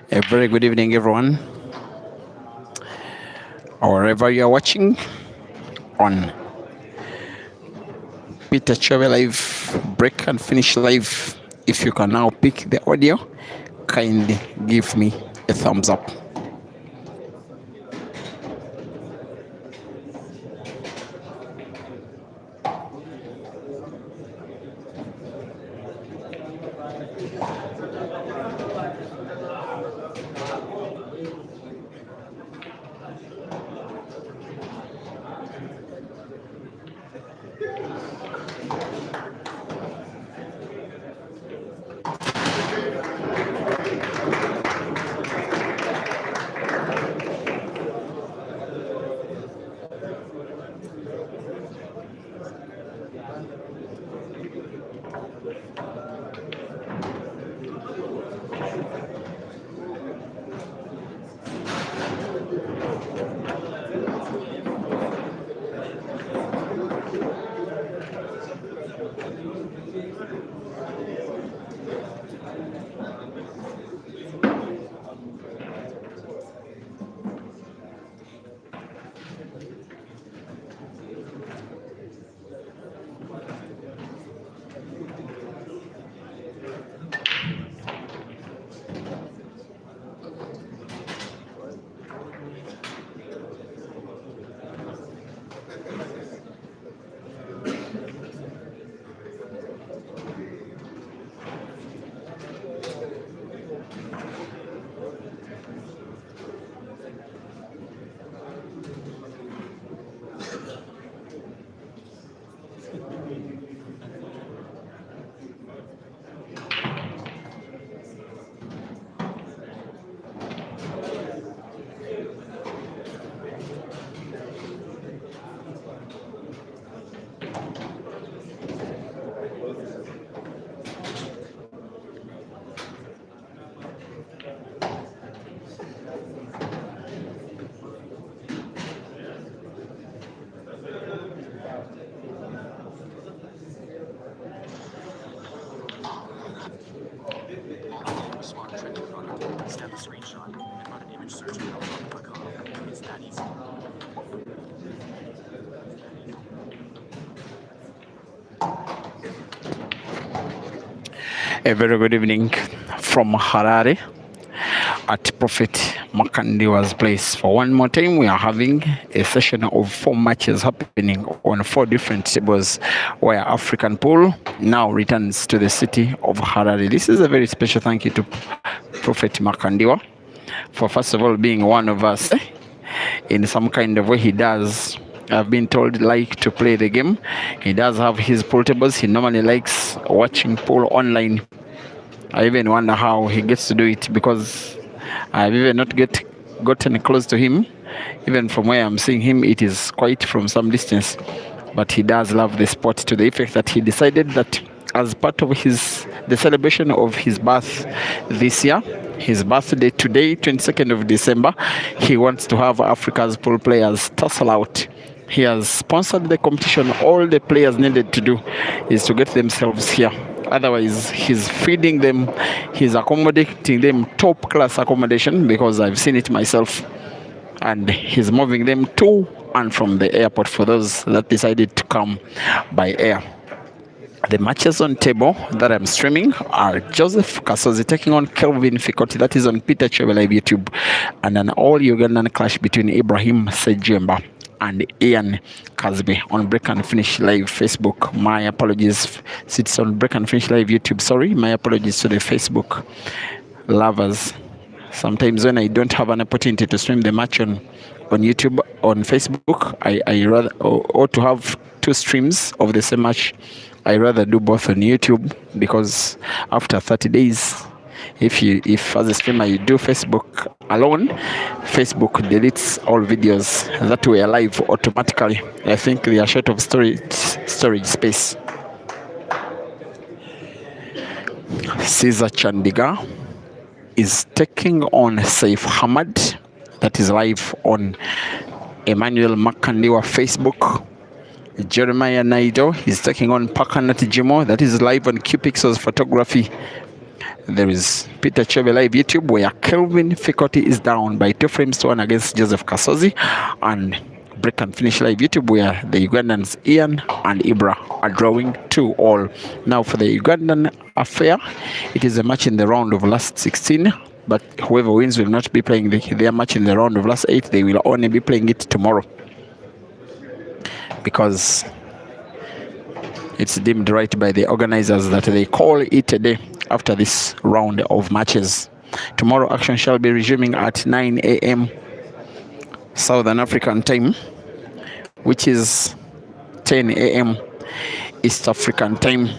A very good evening, everyone. Wherever you are watching on PATRIACH'S live, break and finish live. If you can now pick the audio, kindly give me a thumbs up. A very good evening from Harare at Prophet Makandiwa's place. For one more time, we are having a session of 4 matches happening on 4 different tables where African pool now returns to the city of Harare. This is a very special thank you to Prophet Makandiwa for first of all being one of us in some kind of way. He does, I've been told, like to play the game. He does have his pool tables. He normally likes watching pool online. I even wonder how he gets to do it, because I've even not gotten close to him. Even from where I'm seeing him, it is quite from some distance. But he does love the sport to the effect that he decided that as part of the celebration of his birth this year, his birthday today, 22nd of December, he wants to have Africa's pool players tussle out. He has sponsored the competition. All the players needed to do is to get themselves here. Otherwise, he's feeding them, he's accommodating them top class accommodation, because I've seen it myself. And he's moving them to and from the airport for those that decided to come by air. The matches on table that I'm streaming are Joseph Kasozi taking on Kelvin Fikoti, that is on PATRIACH'S live YouTube, and an all Ugandan clash between Ibrahim Sejjemba and Ian Kazibwe on Break and Finish Live Facebook. My apologies, it's on Break and Finish Live YouTube. Sorry, my apologies to the Facebook lovers. Sometimes when I don't have an opportunity to stream the match on YouTube, on Facebook, I rather, or to have two streams of the same match, I rather do both on YouTube, because after 30 days, if as a streamer you do Facebook alone, Facebook deletes all videos that were live automatically. I think they are short of storage space. Caesar Chandiga is taking on Saif Hamad, that is live on Emmanuel Makandiwa Facebook. Jeremiah Naido is taking on Pakanat Jimo, that is live on QPixels Photography. There is PATRIACH'S live YouTube, where Kelvin Fikoti is down by 2 frames to 1 against Joseph Kasozi, and Break and Finish live YouTube, where the Ugandans Ian and Ibra are drawing 2-2. Now for the Ugandan affair, it is a match in the round of last 16, but whoever wins will not be playing their match in the round of last 8. They will only be playing it tomorrow, because it's deemed right by the organizers that they call it a day after this round of matches. Tomorrow action shall be resuming at 9 a.m. Southern African time, which is 10 a.m. East African time.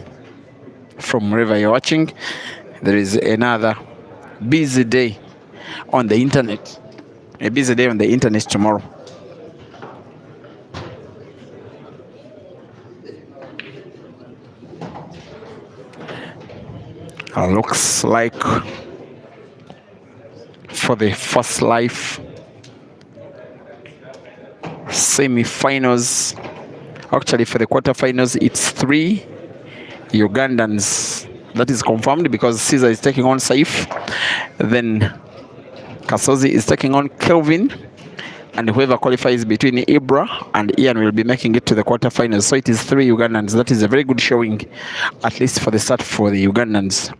From wherever you're watching, there is another busy day on the internet. A busy day on the internet tomorrow. Looks like for the first life semi-finals, actually for the quarterfinals, it's 3 Ugandans. That is confirmed, because Caesar is taking on Saif, then Kasozi is taking on Kelvin, and whoever qualifies between Ibra and Ian will be making it to the quarterfinals. So it is 3 Ugandans. That is a very good showing, at least for the start for the Ugandans.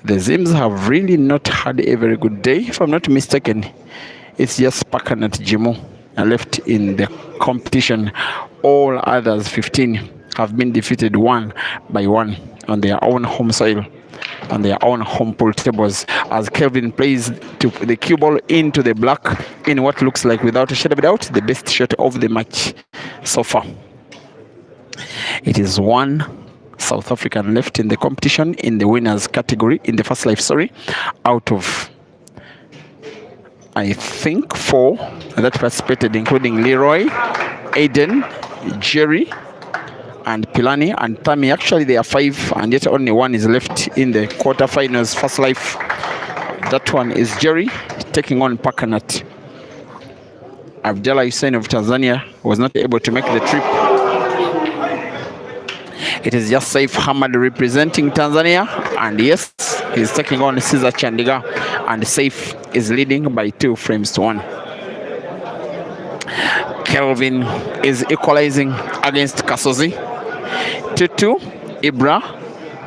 The Zims have really not had a very good day, if I'm not mistaken. It's just Pakanat Jimo left in the competition. All others, 15, have been defeated 1 by 1 on their own home soil, on their own home pool tables, as Kelvin plays to the cue ball into the black in what looks like, without a shadow of a doubt, the best shot of the match so far. It is 1 South African left in the competition in the winners category, in the first life, out of, I think, 4 that participated, including Leroy, Aiden, Jerry, and Pilani and Tami. Actually, there are 5, and yet only 1 is left in the quarterfinals first life. That one is Jerry taking on Pakanat. Abdallah Hussein of Tanzania was not able to make the trip. It is just Saif Hamad representing Tanzania, and yes, he's taking on Caesar Chandiga, and Saif is leading by 2 frames to 1. Kelvin is equalizing against Kasozi. 2-2. Ibra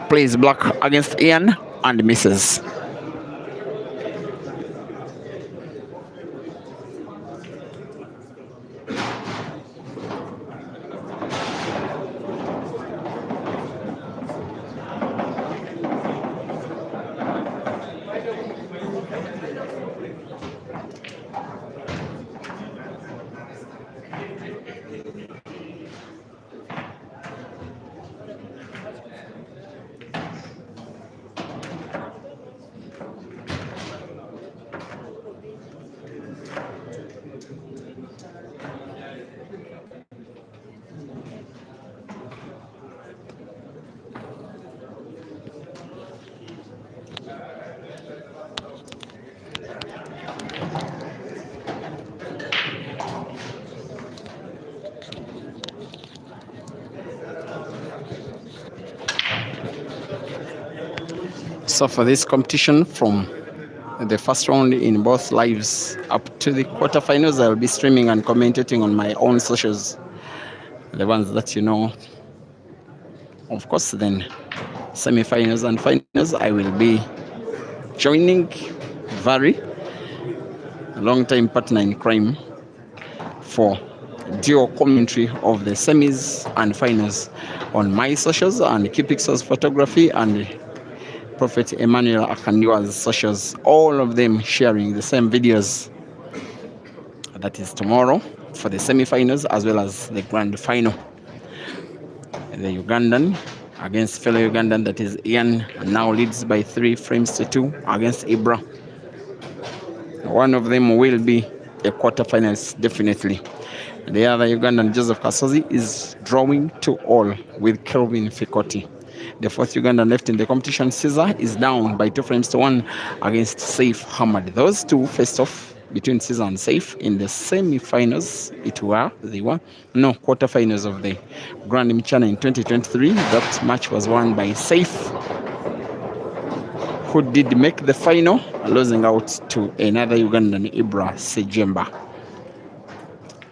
plays black against Ian and misses. So for this competition, from the first round in both lives up to the quarterfinals, I'll be streaming and commentating on my own socials, the ones that you know. Of course, then semi-finals and finals, I will be joining Vary, a long-time partner in crime, for dual commentary of the semis and finals on my socials and Kipixel's photography and Prophet Emmanuel Akandiwa's socials, all of them sharing the same videos. That is tomorrow for the semi-finals as well as the grand final. The Ugandan against fellow Ugandan, that is Ian, now leads by 3 frames to 2 against Ibra. One of them will be a quarterfinals, definitely. The other Ugandan, Joseph Kasozi, is drawing 2-2 with Kelvin Fikoti. The fourth Ugandan left in the competition, Caesar, is down by 2 frames to 1 against Saif Hamad. Those two faced off between Caesar and Saif in the semi-finals. They were quarterfinals of the Grand Mchana in 2023. That match was won by Saif, who did make the final, losing out to another Ugandan, Sejjemba.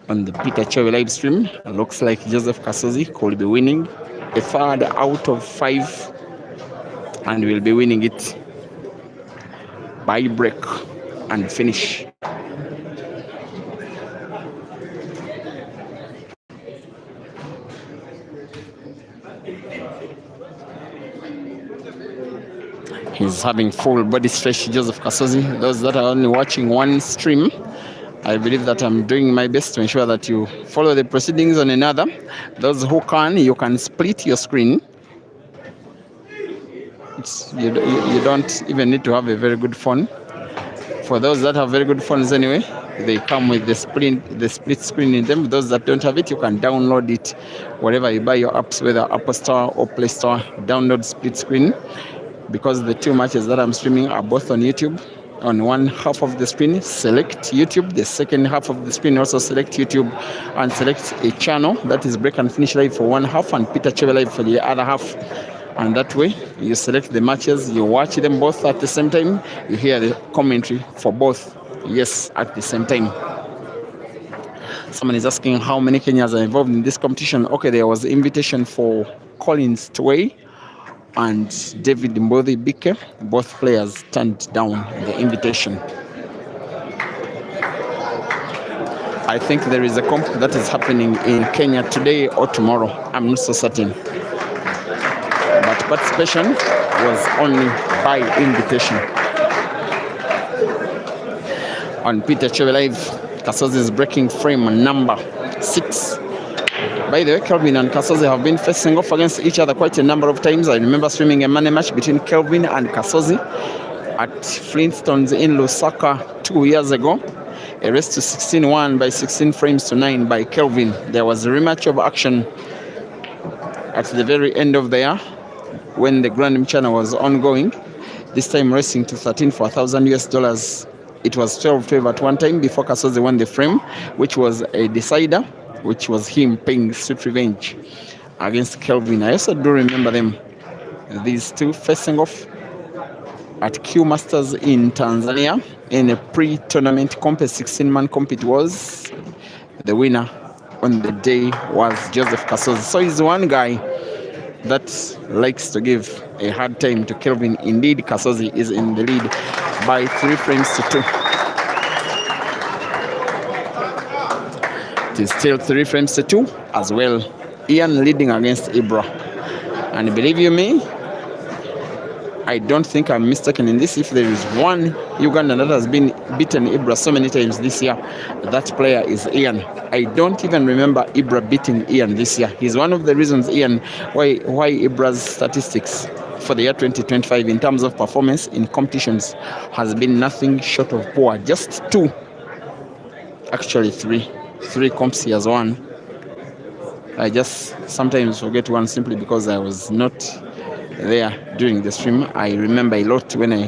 On the Peter Chewe live stream, looks like Joseph Kasozi could be winning a third out of 5 and will be winning it by break and finish. He's having full body stretch, Joseph Kasozi. Those that are only watching one stream, I believe that I'm doing my best to ensure that you follow the proceedings on another. Those who can, you can split your screen. You don't even need to have a very good phone. For those that have very good phones anyway, they come with the split screen in them. Those that don't have it, you can download it wherever you buy your apps, whether Apple Store or Play Store. Download split screen, because the 2 matches that I'm streaming are both on YouTube. On one half of the screen, select YouTube. The second half of the screen, also select YouTube and select a channel. That is Break and Finish Live for one half and Peter Chewe Live for the other half. And that way, you select the matches, you watch them both at the same time, you hear the commentary for both, yes, at the same time. Someone is asking how many Kenyans are involved in this competition. Okay, there was an invitation for Collins Tway and David Mbodhi Bike. Both players turned down the invitation. I think there is a comp that is happening in Kenya today or tomorrow. I'm not so certain. But participation was only by invitation. On Peter Chewe Live, Kasozi is breaking frame number 6. By the way, Kelvin and Kasozi have been facing off against each other quite a number of times. I remember streaming a money match between Kelvin and Kasozi at Flintstones in Lusaka 2 years ago. A race to 16-1 by 16 frames to 9 by Kelvin. There was a rematch of action at the very end of the year when the Grand Mchana was ongoing. This time racing to 13 for $1,000. It was 12-12 at one time before Kasozi won the frame, which was a decider, which was him paying sweet revenge against Kelvin. I also do remember them, these two facing off at Q Masters in Tanzania in a pre-tournament comp, a 16-man comp it was. The winner on the day was Joseph Kasozi. So he's one guy that likes to give a hard time to Kelvin. Indeed, Kasozi is in the lead by 3 frames to 2. It is still 3 frames to 2 as well. Ian leading against Ibra. And believe you me, I don't think I'm mistaken in this. If there is one Ugandan that has been beaten Ibra so many times this year, that player is Ian. I don't even remember Ibra beating Ian this year. He's one of the reasons, Ian, why Ibra's statistics for the year 2025 in terms of performance in competitions has been nothing short of poor. Just 2, actually 3 comps he has won. I just sometimes forget one simply because I was not there during the stream. I remember a lot when I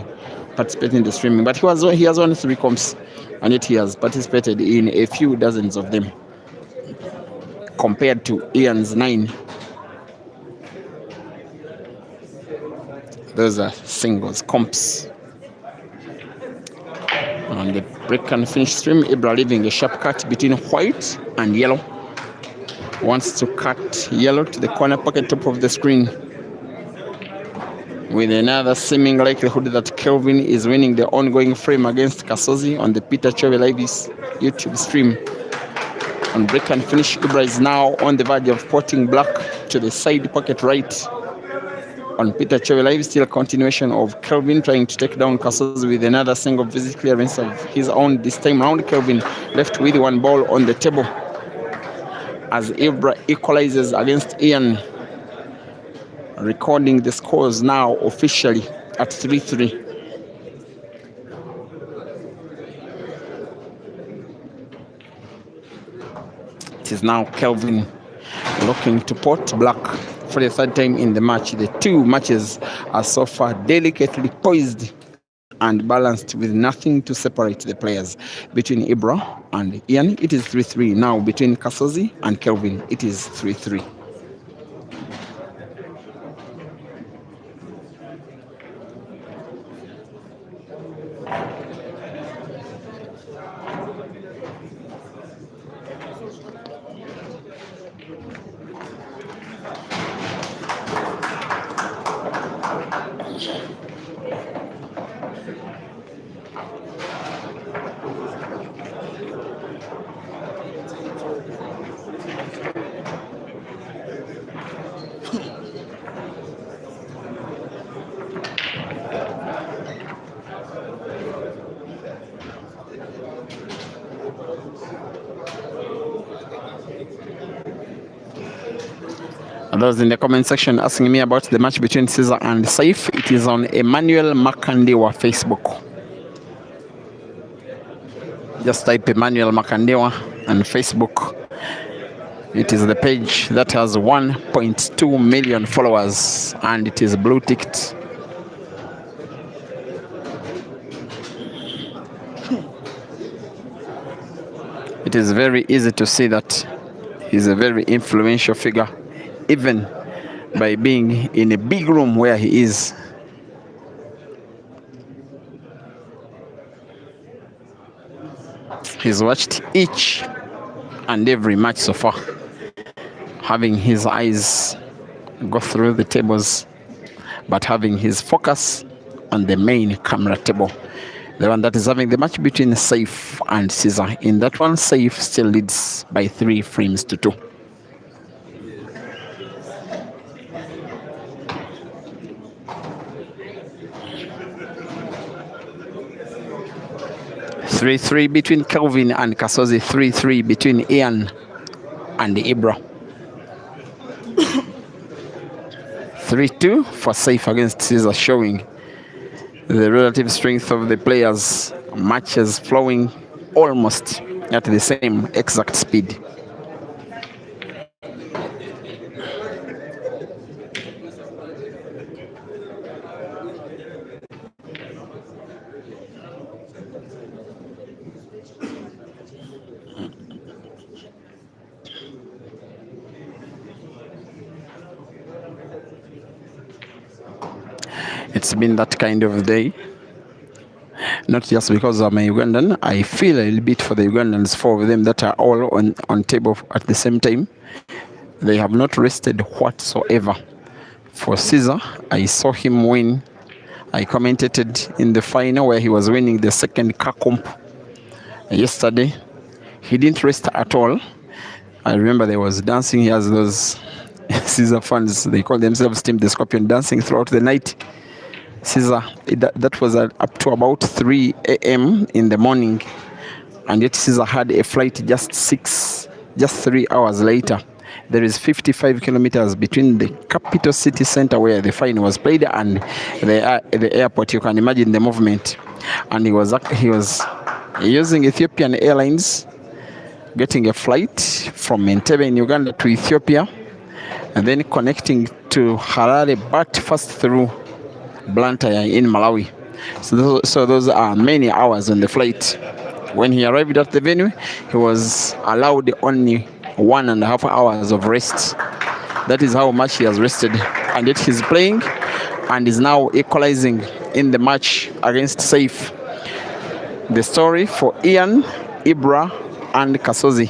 participated in the streaming, but he has won 3 comps, and yet he has participated in a few dozens of them compared to Ian's 9. Those are singles, comps. On the break and finish stream, Ibrahim leaving a sharp cut between white and yellow. Wants to cut yellow to the corner pocket top of the screen, with another seeming likelihood that Kelvin is winning the ongoing frame against Kasozi on the PATRIACH'S Live's YouTube stream. On break and finish, Ibrahim is now on the verge of potting black to the side pocket right. On PATRIACH'S Live, still continuation of Kelvin trying to take down Kasozi with another single visit clearance of his own. This time round, Kelvin left with one ball on the table as Ibrahim equalizes against Ian, recording the scores now officially at 3-3. It is now Kelvin looking to pot black for the third time in the match. The two matches are so far delicately poised and balanced, with nothing to separate the players. Between Ibra and Ian, it is 3-3. Now between Kasozi and Kelvin, it is 3-3. Those in the comment section asking me about the match between Caesar and Saif, it is on Emmanuel Makandiwa Facebook. Just type Emmanuel Makandiwa on Facebook. It is the page that has 1.2 million followers and it is blue ticked. It is very easy to see that he's a very influential figure, even by being in a big room where he is. He's watched each and every match so far, having his eyes go through the tables, but having his focus on the main camera table, the one that is having the match between Saif and Caesar. In that one, Saif still leads by 3 frames to 2. Three between Kelvin and Kasozi, 3-3 between Ian and Ibra. 3-2 for Saif against Caesar, showing the relative strength of the players. Matches flowing almost at the same exact speed. It's been that kind of day, not just because I'm a Ugandan. I feel a little bit for the Ugandans, 4 of them that are all on table at the same time. They have not rested whatsoever. For Caesar, I saw him win. I commented in the final where he was winning the second car comp yesterday. He didn't rest at all. I remember there was dancing. He has those Caesar fans, they call themselves Team the Scorpion, dancing throughout the night. Caesar, that was up to about 3 a.m. in the morning, and yet Caesar had a flight just 3 hours later. There is 55 kilometers between the capital city center where the final was played and the airport. You can imagine the movement. And he was using Ethiopian Airlines, getting a flight from Entebbe in Uganda to Ethiopia, and then connecting to Harare, but first through Blantyre in Malawi. So those are many hours on the flight. When he arrived at the venue, he was allowed only 1.5 hours of rest. That is how much he has rested. And yet he's playing and is now equalizing in the match against Saif. The story for Ian, Ibra, and Kasozi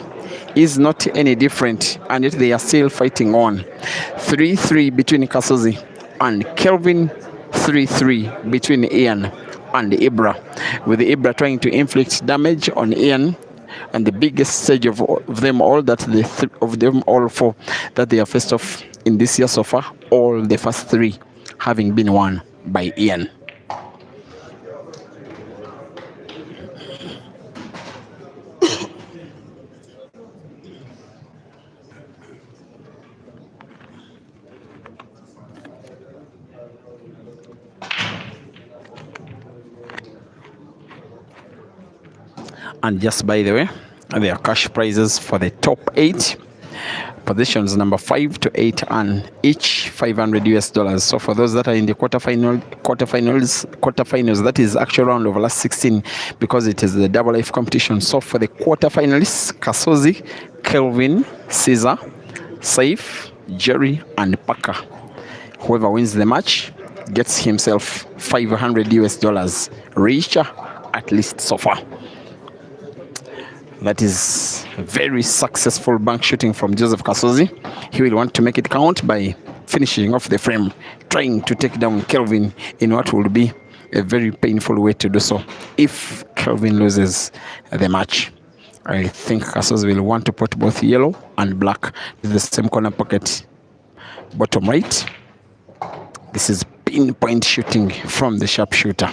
is not any different, and yet they are still fighting on. 3-3 between Kasozi and Kelvin, 3-3 between Ian and Ibra, with Ibra trying to inflict damage on Ian. And the biggest stage of them all, of them all four that they have faced off in this year so far, all the first three having been won by Ian. And just by the way, there are cash prizes for the top 8 positions, number 5 to 8, and each $500. So for those that are in the quarterfinals, that is actual round of last 16, because it is the double life competition. So for the quarterfinalists, Kasozi, Kelvin, Caesar, Saif, Jerry, and Parker. Whoever wins the match gets himself $500, richer at least so far. That is very successful bank shooting from Joseph Kasozi. He will want to make it count by finishing off the frame, trying to take down Kelvin in what will be a very painful way to do so. If Kelvin loses the match, I think Kasozi will want to put both yellow and black in the same corner pocket. Bottom right, this is pinpoint shooting from the sharpshooter.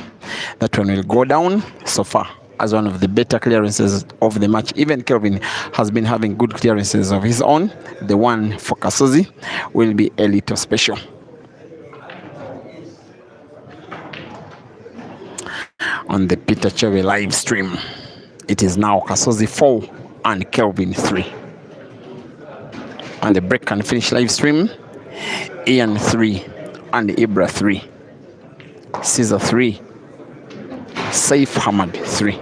That one will go down so far as one of the better clearances of the match. Even Kelvin has been having good clearances of his own. The one for Kasozi will be a little special. On the PATRIACH'S live stream, it is now Kasozi 4 and Kelvin 3. On the break and finish live stream, Ian 3 and Ibra 3. Caesar 3. Saif Hamad 3.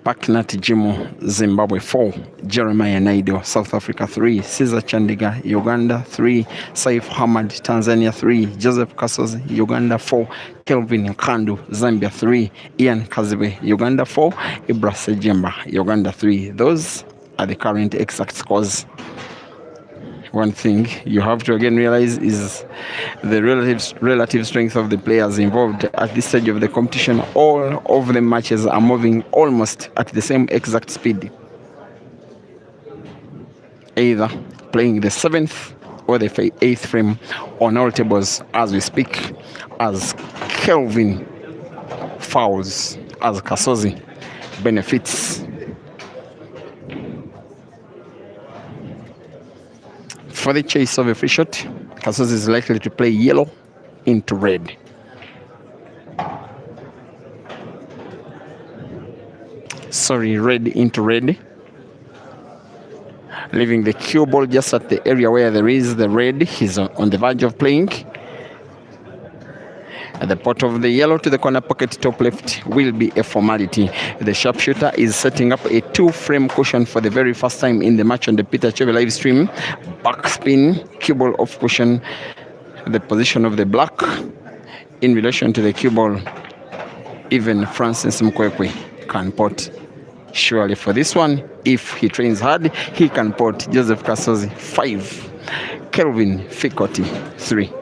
Paknat Jimo, Zimbabwe 4, Jeremiah Naido, South Africa 3, Caesar Chandiga, Uganda 3, Saif Hamad, Tanzania 3, Joseph Kasozi, Uganda 4, Kelvin Kandu, Zambia 3, Ian Kazibwe, Uganda 4, Ibrahim Sejjemba, Uganda 3. Those are the current exact scores. One thing you have to again realize is the relative strength of the players involved at this stage of the competition. All of the matches are moving almost at the same exact speed, either playing the 7th or the 8th frame on all tables as we speak, as Kelvin fouls, as Kasozi benefits. For the chase of a free shot, Kasozi is likely to play yellow into red. Sorry, red into red. Leaving the cue ball just at the area where there is the red. He's on the verge of playing. At the pot of the yellow to the corner pocket top left will be a formality. The sharpshooter is setting up a 2-frame cushion for the very first time in the match on the PATRIACH'S live stream. Backspin, cue ball off cushion, the position of the black in relation to the cue ball. Even Francis Mkwekwe can pot. Surely for this one, if he trains hard, he can pot. Joseph Kasozi 5, Kelvin Fikoti 3.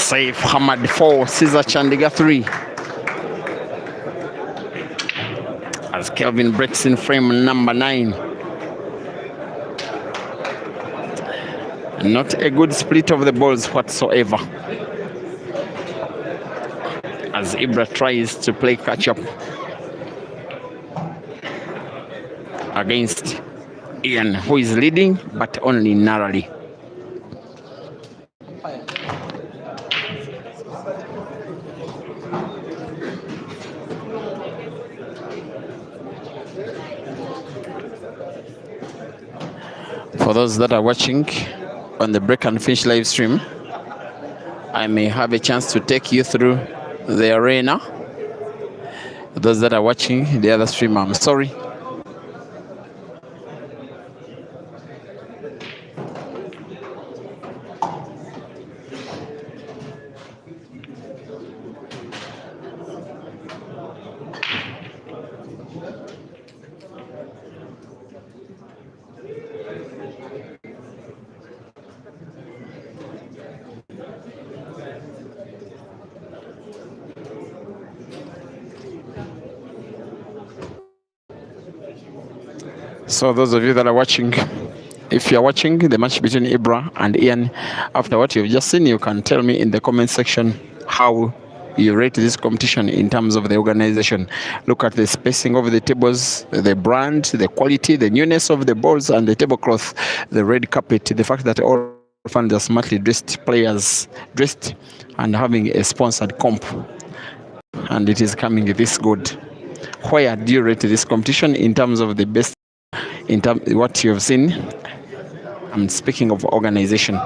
Saif Hamad 4, Caesar Chandiga 3. As Kelvin breaks in frame number 9. Not a good split of the balls whatsoever. As Ibra tries to play catch up against Ian, who is leading but only narrowly. For those that are watching on the Break and Finish live stream, I may have a chance to take you through the arena. Those that are watching the other stream, I'm sorry. So those of you that are watching, if you're watching the match between Ibra and Ian, after what you've just seen, you can tell me in the comment section how you rate this competition in terms of the organization. Look at the spacing of the tables, the brand, the quality, the newness of the balls and the tablecloth, the red carpet, the fact that all fans are smartly dressed players, dressed and having a sponsored comp. And it is coming this good. Where do you rate this competition in terms of the best? In terms of what you have seen, I'm speaking of organization.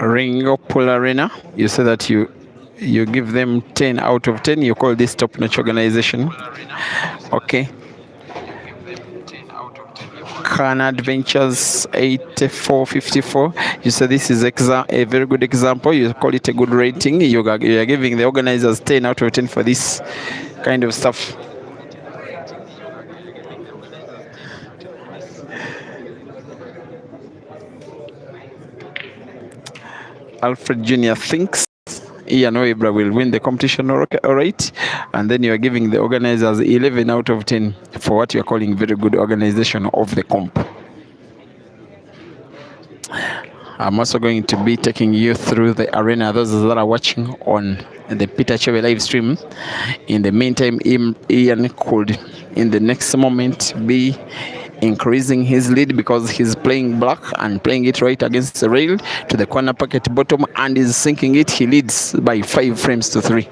Ringo Pool Arena. You say that you give them 10 out of 10. You call this top-notch organization. Okay. Khan Adventures 8454. You say this is a very good example. You call it a good rating. You are giving the organizers 10 out of 10 for this kind of stuff. Alfred Jr. thinks Ian Ibrahim will win the competition, all right? And then you are giving the organizers 11 out of 10 for what you are calling very good organization of the comp. I'm also going to be taking you through the arena, those that are watching on the PATRIACH'S live stream. In the meantime, Ian could, in the next moment, be increasing his lead because he's playing black and playing it right against the rail to the corner pocket bottom and is sinking it. He leads by 5 frames to 3.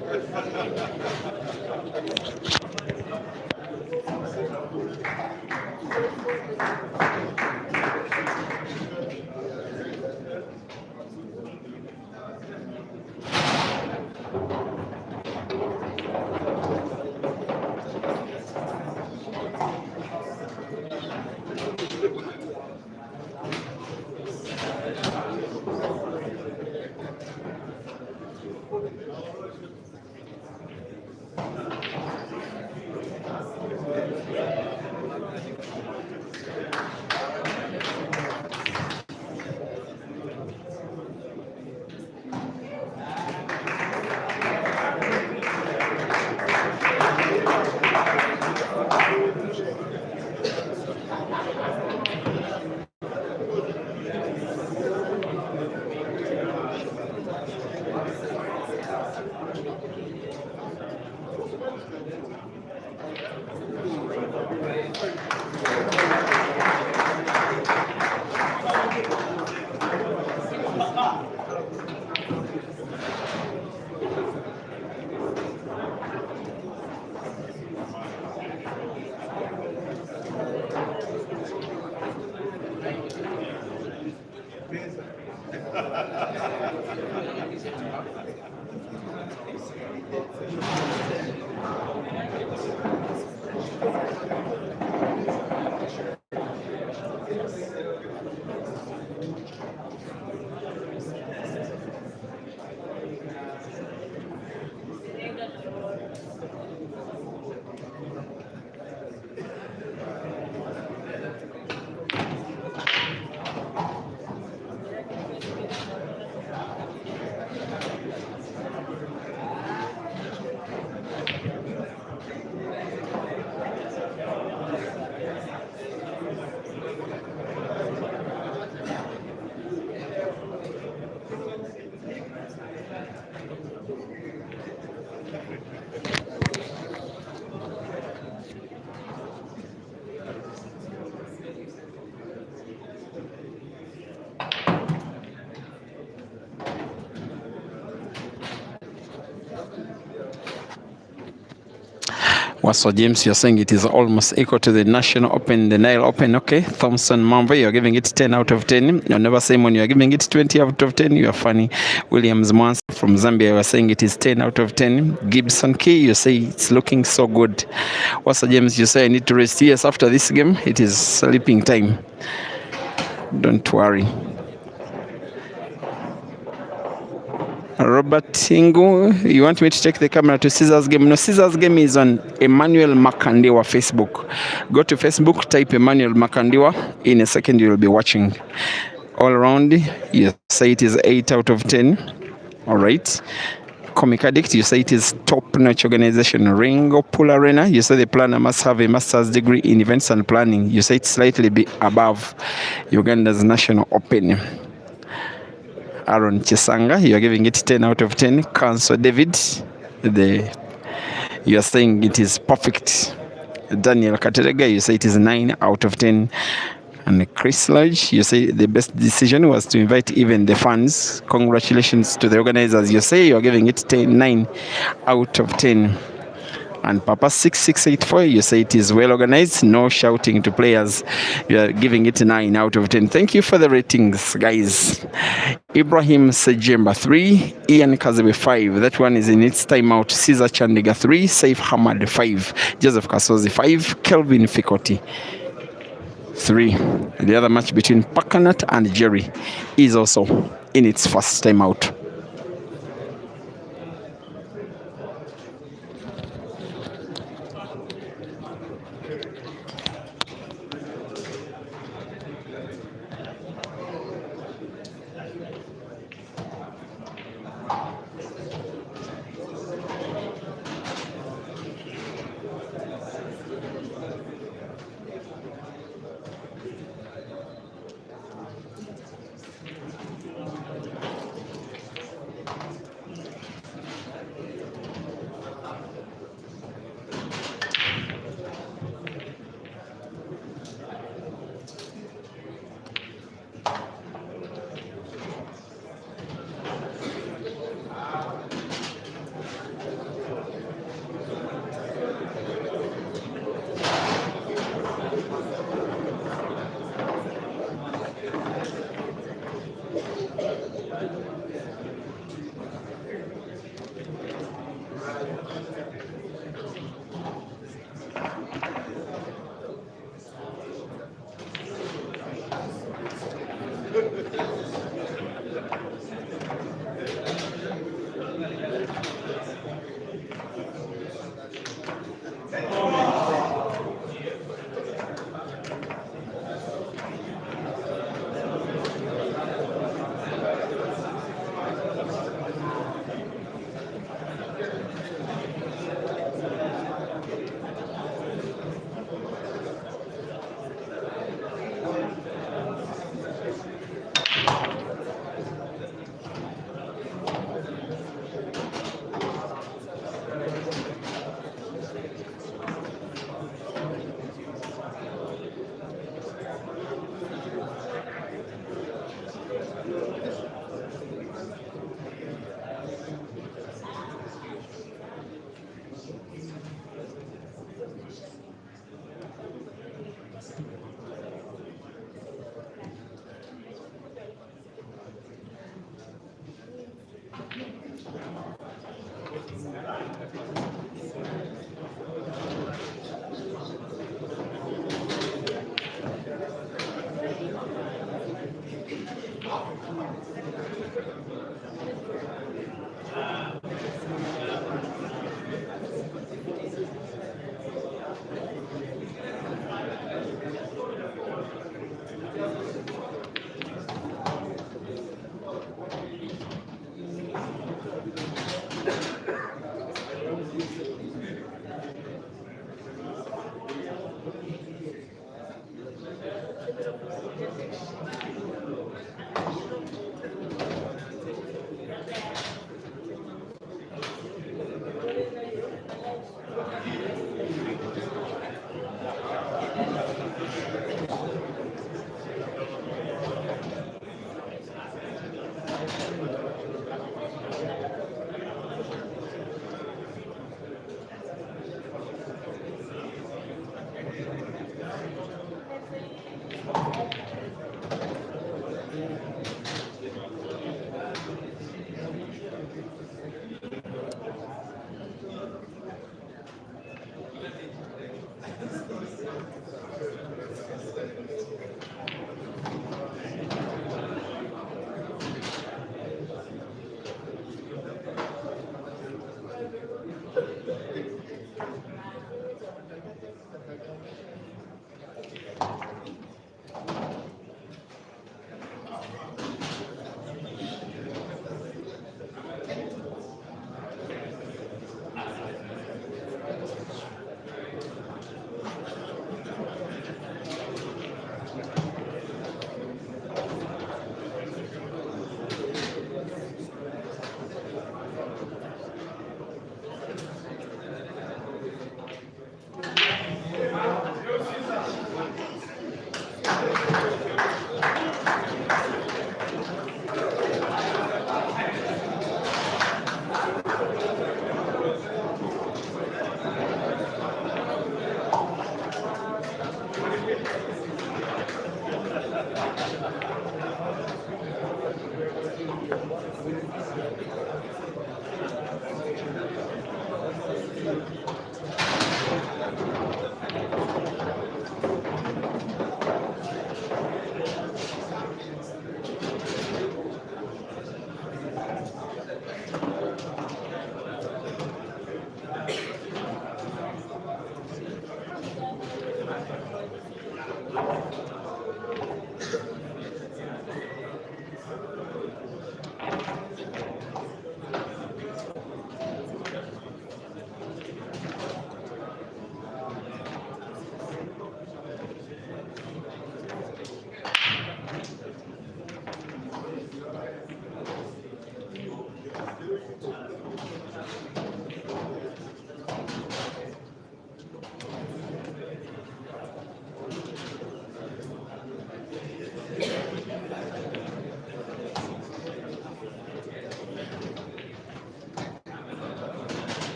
So James, you're saying it is almost equal to the National Open, the Nile Open. Okay, Thompson Mambo, you're giving it 10 out of 10. You never say when you're giving it 20 out of 10. You're funny. Williams Mwans from Zambia, you're saying it is 10 out of 10. Gibson Key, you say it's looking so good. So James, you say I need to rest. Yes, after this game, it is sleeping time. Don't worry. Robert Ingu, you want me to take the camera to Caesar's Game? No, Caesar's Game is on Emmanuel Makandiwa Facebook. Go to Facebook, type Emmanuel Makandiwa. In a second, you'll be watching. All around, you say it is 8 out of 10. All right. Comic Addict, you say it is top-notch organization. Ringo Pool Arena, you say the planner must have a master's degree in events and planning. You say it's slightly above Uganda's National Open. Aaron Chisanga, you are giving it 10 out of 10. Council David, you are saying it is perfect. Daniel Katerega, you say it is 9 out of 10. And Chris Lodge, you say the best decision was to invite even the fans. Congratulations to the organizers. You say you're giving it 9 out of 10. And Papa 6684, you say it is well organized, no shouting to players. You are giving it 9 out of 10. Thank you for the ratings, guys. Ibrahim Sejjemba 3, Ian Kazibwe 5. That one is in its timeout. Caesar Chandiga 3, Saif Hamad 5, Joseph Kasozi 5, Kelvin Fikoti 3. The other match between Pakanat and Jerry is also in its first timeout.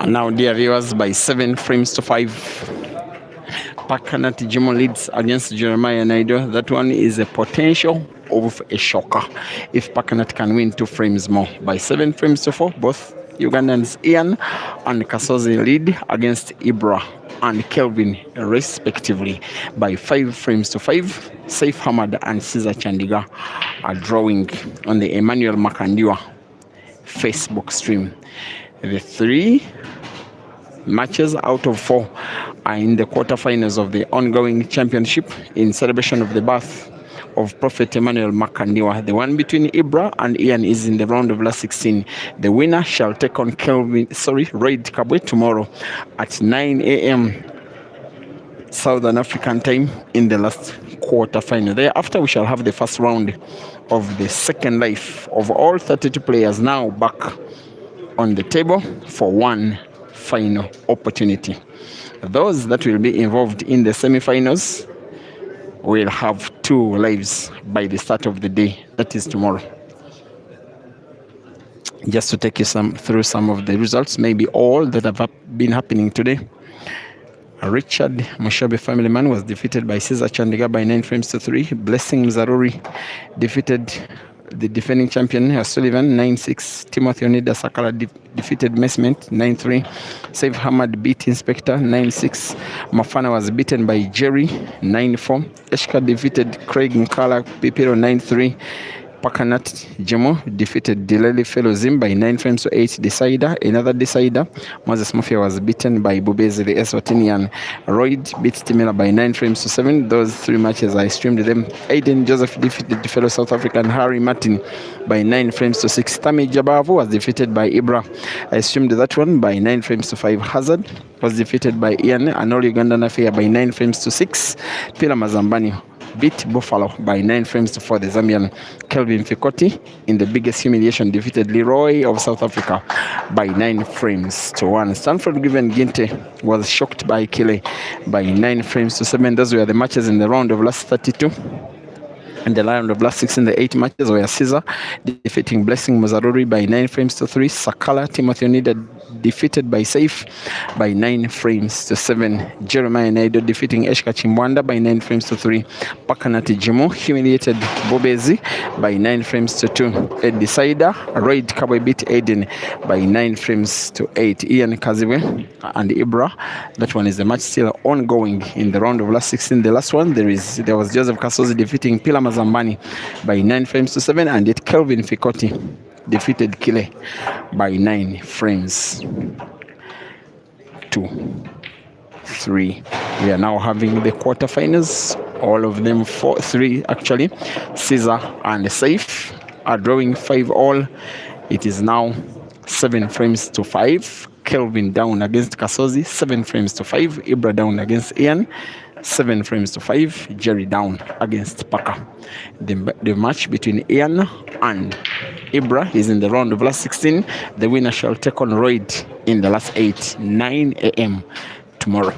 Now, dear viewers, by 7 frames to 5, Pakanati Jimo leads against Jeremiah Naido. That one is a potential of a shocker if Pakanati can win 2 frames more. By 7 frames to 4, both Ugandans Ian and Kasozi lead against Ibra and Kelvin respectively. By 5 frames to 5, Saif Hamad and Caesar Chandiga are drawing on the Emmanuel Makandiwa Facebook stream. The 3 matches out of 4 are in the quarterfinals of the ongoing championship in celebration of the birth of Prophet Emmanuel Makandiwa. The one between Ibra and Ian is in the round of last 16. The winner shall take on Raid Kabwe tomorrow at 9 a.m. Southern African time in the last quarterfinal. Thereafter, we shall have the first round of the second life of all 32 players now back on the table for one final opportunity. Those that will be involved in the semi-finals will have 2 lives by the start of the day, that is tomorrow. Just to take you through some of the results, maybe all that have been happening today. Richard Mushabe family man was defeated by Caesar Chandiga by 9 frames to 3. Blessing Mzaruri defeated the defending champion Sullivan 9-6. Timothy Onida Sakala defeated Mesment 9-3. Saif Hamad beat Inspector 9-6. Mafana was beaten by Jerry 9-4. Eshka defeated Craig Nkala Pipiro 9-3. Pakanat Jemo defeated Dileli Felozim by 9 frames to 8 decider. Another decider, Moses Mafia was beaten by Bubezi the Eswatinian. Royd beat Timela by 9 frames to 7. Those 3 matches I streamed them. Aiden Joseph defeated the fellow South African Harry Martin by 9 frames to 6. Tami Jabavu was defeated by Ibra. I streamed that one by 9 frames to 5. Hazard was defeated by Ian and all Ugandan Affair by 9 frames to 6. Pila Mazambani beat Buffalo by 9 frames to 4. The Zambian Kelvin Fikoti, in the biggest humiliation, defeated Leroy of South Africa by 9 frames to 1. Stanford Given Ginte was shocked by Kile by 9 frames to 7. Those were the matches in the round of last 32. And the round of last 16, the 8 matches were Caesar defeating Blessing Mozaruri by 9 frames to 3. Sakala Timothy Onida defeated by Saif by 9 frames to 7. Jeremiah Naido defeating Eshka Chimbwanda by 9 frames to 3. Pakanati Jimo humiliated Bobezi by 9 frames to 2. Ed Decider, Raid Kabwe beat Aiden by 9 frames to 8. Ian Kazibwe and Ibra. That one is the match still ongoing in the round of last 16. The last one, there was Joseph Kasozi defeating Pila Zambani by 9 frames to 7, and yet Kelvin Fikoti defeated Kile by 9 frames to 3. We are now having the quarterfinals, all of them 3 actually. Caesar and Saif are drawing 5 all. It is now 7 frames to 5. Kelvin down against Kasozi, 7 frames to 5. Ibra down against Ian, 7 frames to 5. Jerry down against Paka. The match between Ian and Ibra is in the round of last 16. The winner shall take on Royd in the last 8, 9 a.m. tomorrow.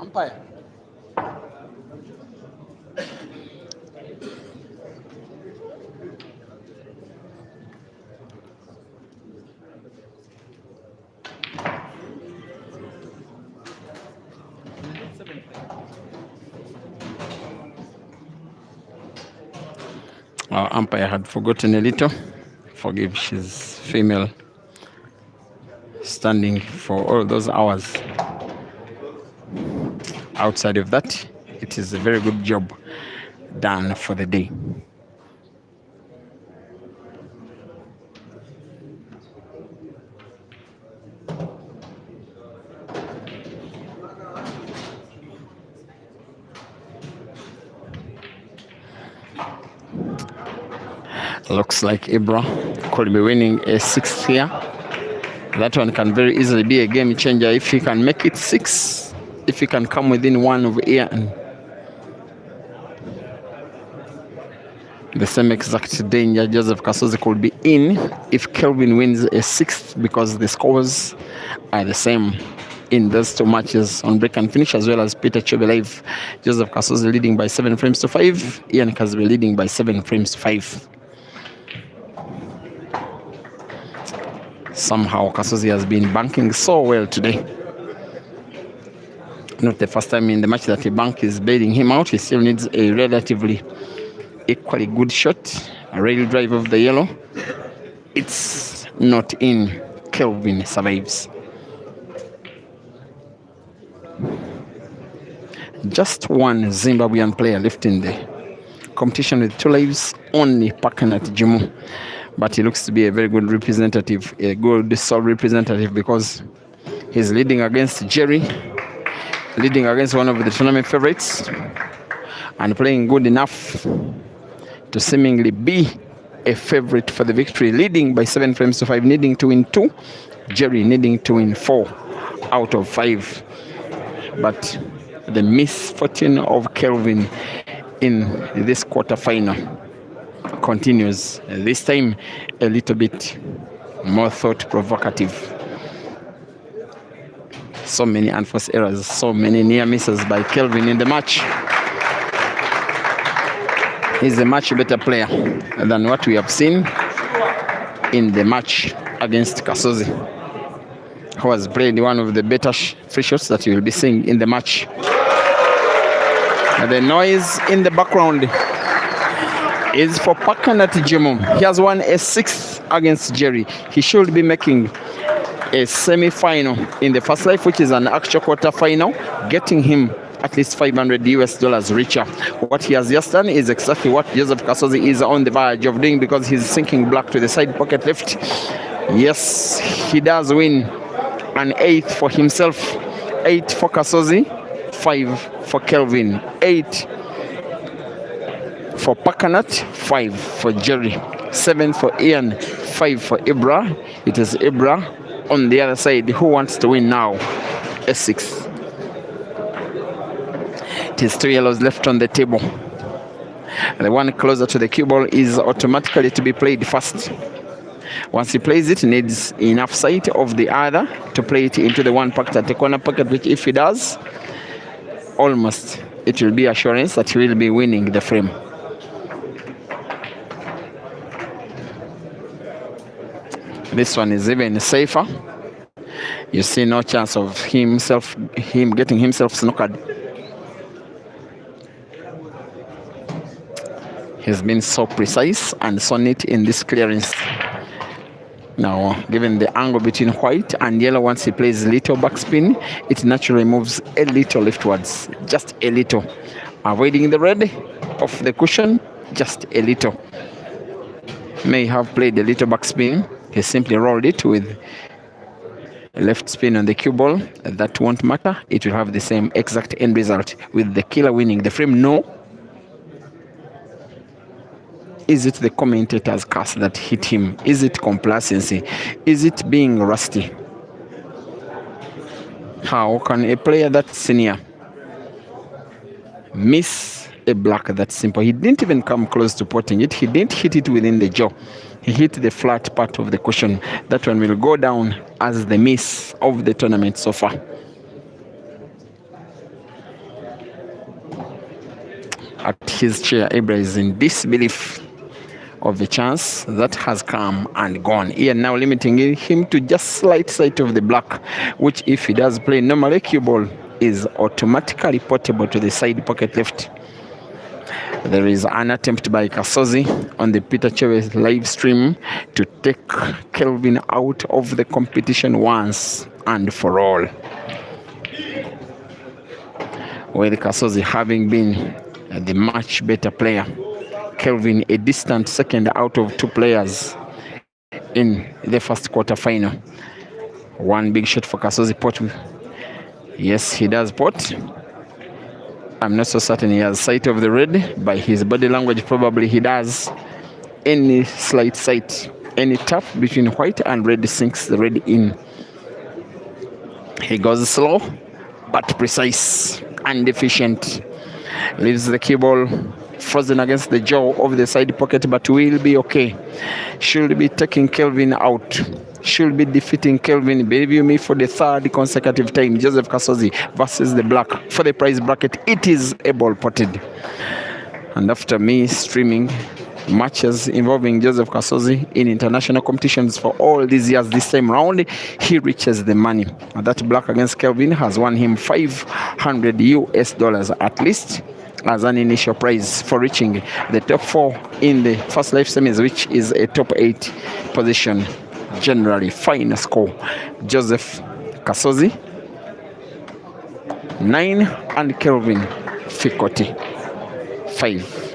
Umpire. Our umpire had forgotten a little. Forgive, she's female, standing for all those hours. Outside of that, it is a very good job done for the day. Looks like Ibra could be winning a 6th here. That one can very easily be a game changer if he can make it 6. If he can come within 1 of Ian. The same exact danger Joseph Kasozi could be in if Kelvin wins a sixth, because the scores are the same in those two matches on break and finish, as well as Peter Chebe live. Joseph Kasozi leading by 7 frames to 5. Ian Kazibwe leading by 7 frames to 5. Somehow Kasozi has been banking so well today. Not the first time in the match that the bank is bailing him out. He still needs a relatively equally good shot. A rail drive of the yellow. It's not in. Kelvin survives. Just one Zimbabwean player left in the competition with 2 lives, only PATRIACH'S. But he looks to be a very good representative, a good sole representative, because he's leading against Jerry, leading against one of the tournament favorites, and playing good enough to seemingly be a favorite for the victory, leading by 7 frames to 5, needing to win 2. Jerry needing to win 4 out of 5. But the misfortune of Kelvin in this quarterfinal continues. This time a little bit more thought-provocative. So many unforced errors, so many near misses by Kelvin in the match. He's a much better player than what we have seen in the match against Kasozi, who has played one of the better free shots that you will be seeing in the match. The noise in the background is for PATRIACH'S. He has won a 6th against Jerry. He should be making a semi-final in the first life, which is an actual quarter-final, getting him at least $500 richer. What he has just done is exactly what Joseph Kasozi is on the verge of doing, because he's sinking black to the side pocket left. Yes, he does win an 8th for himself. 8 for Kasozi, 5 for Kelvin. 8 for PATRIACH'S, 5 for Jerry. 7 for Ian, 5 for Ibrahim. It is Ibrahim on the other side who wants to win now. A 6th. It is 2 yellows left on the table. The one closer to the cue ball is automatically to be played first. Once he plays it, he needs enough sight of the other to play it into the one pocket at the corner pocket, which if he does, almost it will be assurance that he will be winning the frame. This one is even safer. You see no chance of him getting himself snookered. He's been so precise and so neat in this clearance. Now, given the angle between white and yellow, once he plays little backspin, it naturally moves a little leftwards, just a little. Avoiding the red of the cushion, just a little. May have played a little backspin. He simply rolled it with a left spin on the cue ball. That won't matter. It will have the same exact end result, with the killer winning the frame. No. Is it the commentator's curse that hit him? Is it complacency? Is it being rusty? How can a player that senior miss a black that simple? He didn't even come close to potting it. He didn't hit it within the jaw. He hit the flat part of the cushion. That one will go down as the miss of the tournament so far. At his chair, Ibrahim is in disbelief of the chance that has come and gone. Ian now limiting him to just slight sight of the black, which if he does play normally, cue ball is automatically portable to the side pocket left. There is an attempt by Kasozi on the PATRIACH'S live stream to take Kelvin out of the competition once and for all. With Kasozi having been the much better player, Kelvin a distant second out of 2 players in the first quarter final. One big shot for Kasozi. Pot. Yes, he does pot. I'm not so certain he has sight of the red. By his body language, probably he does. Any slight sight, any tap between white and red sinks the red in. He goes slow, but precise and efficient. Leaves the cue ball frozen against the jaw of the side pocket, but will be okay. Should be taking Kelvin out. Should be defeating Kelvin, believe you me, for the third consecutive time. Joseph Kasozi versus the black. For the prize bracket, it is a ball potted. And after me streaming matches involving Joseph Kasozi in international competitions for all these years, this time round, he reaches the money. And that black against Kelvin has won him $500 at least as an initial prize for reaching the top 4 in the first life semis, which is a top 8 position. Generally fine score. Joseph Kasozi 9 and Kelvin Fikoti 5.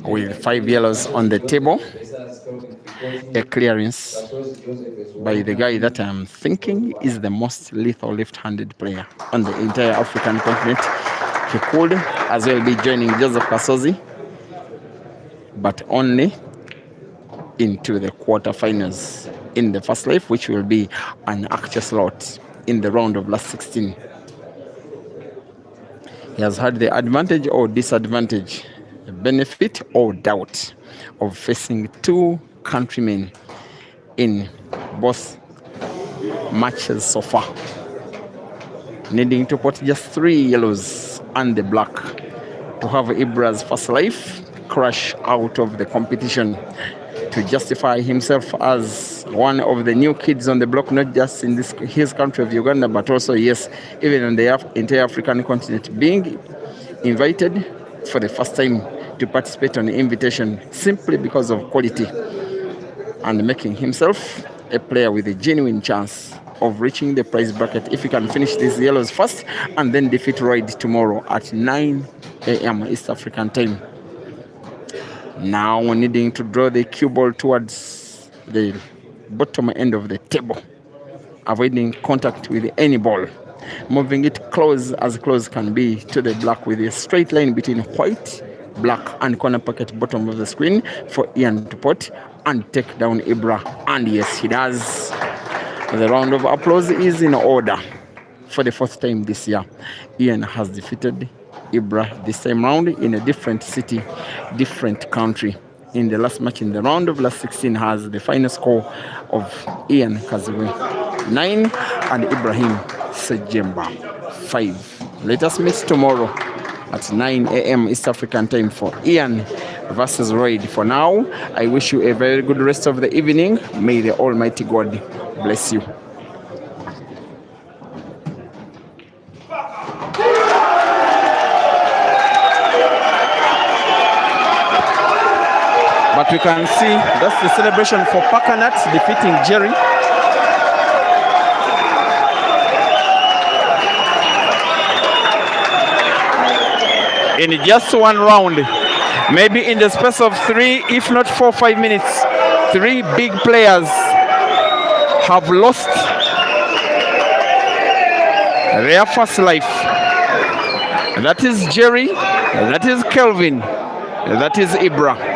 With 5 yellows on the table, a clearance by the guy that I'm thinking is the most lethal left-handed player on the entire African continent. He could as well be joining Joseph Kasozi, but only into the quarterfinals in the first life, which will be an actual slot in the round of last 16. He has had the advantage or disadvantage, benefit or doubt of facing 2 countrymen in both matches so far, needing to put just 3 yellows and the black to have Ibra's first life crash out of the competition, to justify himself as one of the new kids on the block, not just in his country of Uganda, but also, yes, even on the entire African continent, being invited for the first time to participate on the invitation simply because of quality, and making himself a player with a genuine chance of reaching the prize bracket if he can finish these yellows first and then defeat Royd tomorrow at 9 a.m. East African time. Now needing to draw the cue ball towards the bottom end of the table, avoiding contact with any ball, moving it close as close can be to the black with a straight line between white, black and corner pocket bottom of the screen for Ian to put and take down Ibra. And yes, he does. The round of applause is in order. For the 4th time this year, Ian has defeated Ibra this time round in a different city, different country. In the last match in the round of last 16 has the final score of Ian Kazibwe 9 and Ibrahim Sejjemba 5. Let us meet tomorrow at 9 a.m. East African time for Ian versus Royd. For now, I wish you a very good rest of the evening. May the Almighty God bless you. But we can see that's the celebration for Pakanat defeating Jerry. In just one round, maybe in the space of 3, if not 4, 5 minutes, 3 big players have lost their first life. That is Jerry, that is Kelvin, that is Ibra.